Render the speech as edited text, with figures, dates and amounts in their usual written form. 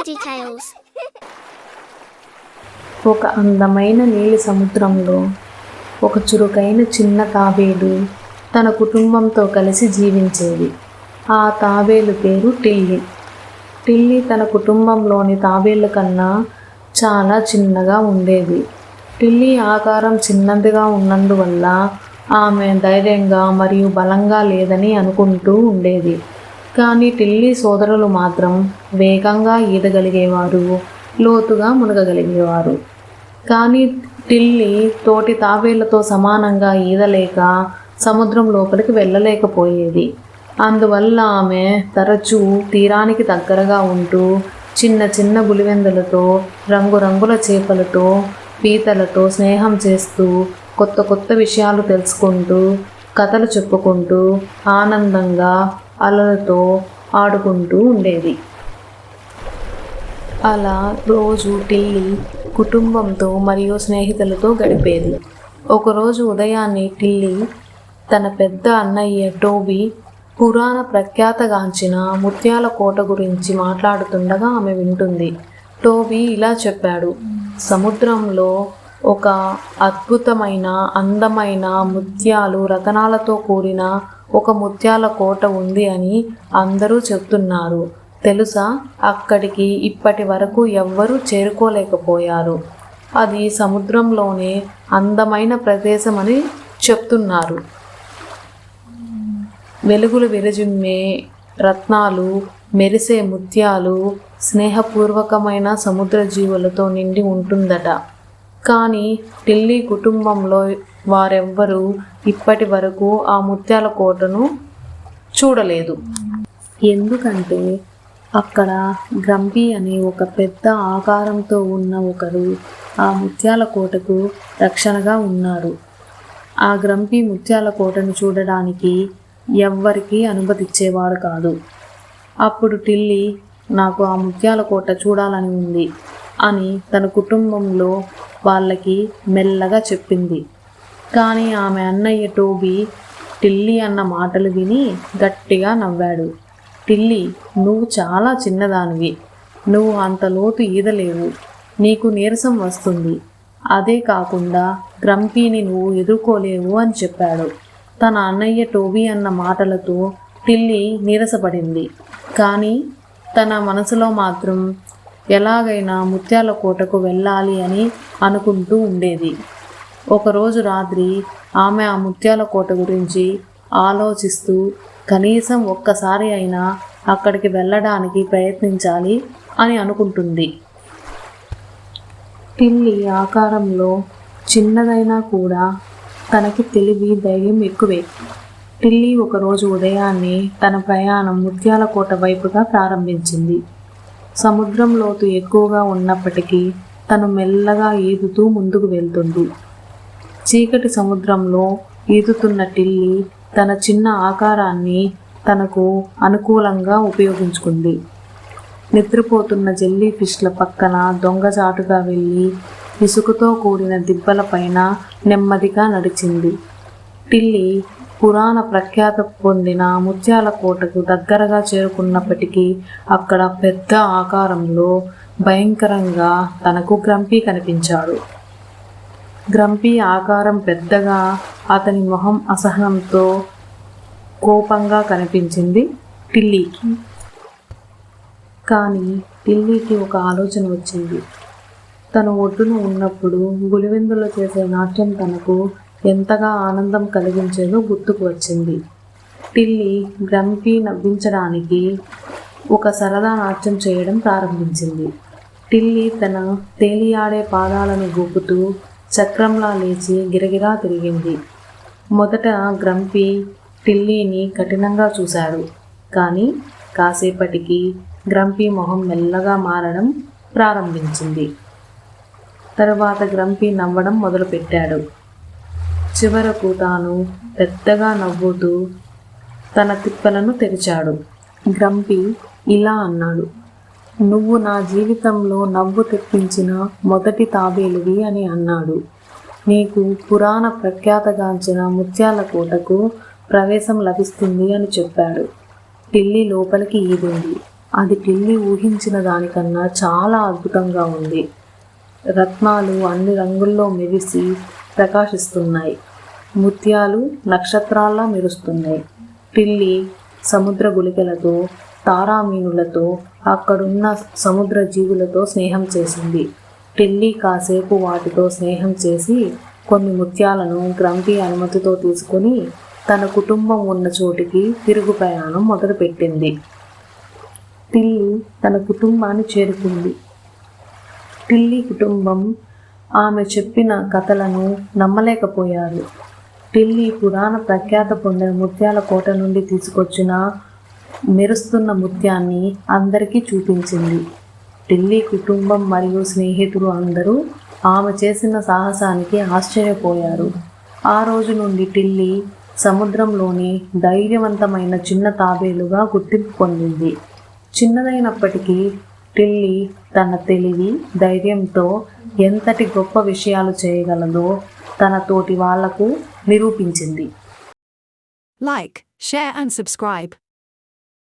details. ఒక అందమైన నీలి సముద్రంలో ఒక చురుకైన చిన్న తాబేలు తన కుటుంబంతో కలిసి జీవించేది. ఆ తాబేలు పేరు టిల్లీ. టిల్లీ తన కుటుంబంలోని తాబేళ్ళ కన్నా చాలా చిన్నగా ఉండేది. టిల్లీ ఆకారం చిన్నదిగా ఉన్నందువల్ల ఆమె ధైర్యంగా మరియు బలంగా లేదని అనుకుంటూ ఉండేది. కానీ టిల్లీ సోదరులు మాత్రం వేగంగా ఈదగలిగేవారు, లోతుగా మునగగలిగేవారు. కానీ టిల్లీ తోటి తాబేళ్లతో సమానంగా ఈదలేక సముద్రం లోపలికి వెళ్ళలేకపోయేది. అందువల్ల ఆమె తరచూ తీరానికి దగ్గరగా ఉంటూ చిన్న చిన్న గులివెందులతో, రంగురంగుల చేపలతో, పీతలతో స్నేహం చేస్తూ కొత్త కొత్త విషయాలు తెలుసుకుంటూ, కథలు చెప్పుకుంటూ, ఆనందంగా అలలతో ఆడుకుంటూ ఉండేది. అలా రోజు టిల్లీ కుటుంబంతో మరియు స్నేహితులతో గడిపేది. ఒకరోజు ఉదయాన్నే టిల్లీ తన పెద్ద అన్నయ్య టోబీ పురాణ ప్రఖ్యాతగాంచిన ముత్యాల కోట గురించి మాట్లాడుతుండగా ఆమె వింటుంది. టోబీ ఇలా చెప్పాడు: సముద్రంలో ఒక అద్భుతమైన, అందమైన, ముత్యాలు, రతనాలతో కూడిన ఒక ముత్యాల కోట ఉంది అని అందరూ చెప్తున్నారు. తెలుసా, అక్కడికి ఇప్పటి వరకు ఎవ్వరూ చేరుకోలేకపోయారు. అది సముద్రంలోనే అందమైన ప్రదేశం అని చెప్తున్నారు. వెలుగులు విరజిమ్మే రత్నాలు, మెరిసే ముత్యాలు, స్నేహపూర్వకమైన సముద్ర జీవులతో నిండి ఉంటుందట. కానీ టిల్లీ కుటుంబంలో వారెవ్వరూ ఇప్పటి వరకు ఆ ముత్యాల కోటను చూడలేదు. ఎందుకంటే అక్కడ గ్రంపీ అనే ఒక పెద్ద ఆకారంతో ఉన్న ఒకరు ఆ ముత్యాల కోటకు రక్షణగా ఉన్నారు. ఆ గ్రంపీ ముత్యాల కోటను చూడడానికి ఎవ్వరికీ అనుమతిచ్చేవాడు కాదు. అప్పుడు టిల్లీ, నాకు ఆ ముత్యాల కోట చూడాలని ఉంది అని తన కుటుంబంలో వాళ్ళకి మెల్లగా చెప్పింది. కానీ ఆమె అన్నయ్య టోబీ టిల్లీ అన్న మాటలు విని గట్టిగా నవ్వాడు. టిల్లీ, నువ్వు చాలా చిన్నదానివి, నువ్వు అంత లోతు ఈదలేవు, నీకు నీరసం వస్తుంది, అదే కాకుండా గ్రంపీని నువ్వు ఎదుర్కోలేవు అని చెప్పాడు. తన అన్నయ్య టోబీ అన్న మాటలతో టిల్లీ నీరసపడింది. కానీ తన మనసులో మాత్రం ఎలాగైనా ముత్యాల కోటకు వెళ్ళాలి అని అనుకుంటూ ఉండేది. ఒకరోజు రాత్రి ఆమె ఆ ముత్యాల కోట గురించి ఆలోచిస్తూ కనీసం ఒక్కసారి అయినా అక్కడికి వెళ్ళడానికి ప్రయత్నించాలి అని అనుకుంటుంది. టిల్లీ ఆకారంలో చిన్నదైనా కూడా తనకి తెలివి, ధైర్యం ఎక్కువే. టిల్లీ ఒకరోజు ఉదయాన్నే తన ప్రయాణం ముత్యాల కోట వైపుగా ప్రారంభించింది. సముద్రం లోతు ఎక్కువగా ఉన్నప్పటికీ తను మెల్లగా ఈదుతూ ముందుకు వెళ్తుంది. చీకటి సముద్రంలో ఈదుతున్న టిల్లీ తన చిన్న ఆకారాన్ని తనకు అనుకూలంగా ఉపయోగించుకుంది. నిద్రపోతున్న జెల్లీ ఫిష్ల పక్కన దొంగచాటుగా వెళ్ళి ఇసుకతో కూడిన దిబ్బలపైన నెమ్మదిగా నడిచింది. టిల్లీ పురాణ ప్రఖ్యాత పొందిన ముత్యాల కోటకు దగ్గరగా చేరుకున్నప్పటికీ అక్కడ పెద్ద ఆకారంలో భయంకరంగా తనకు గ్రంపీ కనిపించాడు. గ్రంపీ ఆకారం పెద్దగా, అతని మొహం అసహనంతో, కోపంగా కనిపించింది టిల్లీకి. కానీ టిల్లీకి ఒక ఆలోచన వచ్చింది. తను ఒడ్డున ఉన్నప్పుడు గులివెందులో చేసే నాట్యం తనకు ఎంతగా ఆనందం కలిగించేదో గుర్తుకు వచ్చింది. టిల్లీ గ్రంపీ నవ్వించడానికి ఒక సరదా నాట్యం చేయడం ప్రారంభించింది. టిల్లీ తన తేలియాడే పాదాలను ఊపుతూ చక్రంలా లేచి గిరగిరా తిరిగింది. మొదట గ్రంపీ టిల్లీని కఠినంగా చూశాడు. కానీ కాసేపటికి గ్రంపీ మొహం మెల్లగా మారడం ప్రారంభించింది. తరువాత గ్రంపీ నవ్వడం మొదలుపెట్టాడు. చివరకు తాను పెద్దగా నవ్వుతూ తన తిప్పలను తెరిచాడు. గ్రంపీ ఇలా అన్నాడు: నువ్వు నా జీవితంలో నవ్వు తెప్పించిన మొదటి తాబేలువి అని అన్నాడు. నీకు పురాణ ప్రఖ్యాతగాంచిన ముత్యాల కోటకు ప్రవేశం లభిస్తుంది అని చెప్పాడు. టిల్లీ లోపలికి ఈదింది. అది టిల్లీ ఊహించిన దానికన్నా చాలా అద్భుతంగా ఉంది. రత్నాలు అన్ని రంగుల్లో మెరిసి ప్రకాశిస్తున్నాయి. ముత్యాలు నక్షత్రాల్లా మెరుస్తున్నాయి. టిల్లీ సముద్ర గుళికలతో, తారామీనులతో, అక్కడున్న సముద్ర జీవులతో స్నేహం చేసింది. టిల్లీ కాసేపు వాటితో స్నేహం చేసి కొన్ని ముత్యాలను గ్రంథి అనుమతితో తీసుకుని తన కుటుంబం ఉన్న చోటికి తిరుగు ప్రయాణం మొదలుపెట్టింది. టిల్లీ తన కుటుంబాన్ని చేరుకుంది. టిల్లీ కుటుంబం ఆమె చెప్పిన కథలను నమ్మలేకపోయారు. టిల్లీ పురాణ ప్రఖ్యాత పొందిన ముత్యాల కోట నుండి తీసుకొచ్చిన మెరుస్తున్న ముత్యాన్ని అందరికీ చూపించింది. టిల్లీ కుటుంబం మరియు స్నేహితులు అందరూ ఆమె చేసిన సాహసానికి ఆశ్చర్యపోయారు. ఆ రోజు నుండి టిల్లీ సముద్రంలోని ధైర్యవంతమైన చిన్న తాబేలుగా గుర్తింపు పొందింది. చిన్నదైనప్పటికీ టిల్లీ తన తెలివి, ధైర్యంతో ఎంతటి గొప్ప విషయాలు చేయగలదో తన తోటి వాళ్లకు నిరూపించింది. Like, share and subscribe.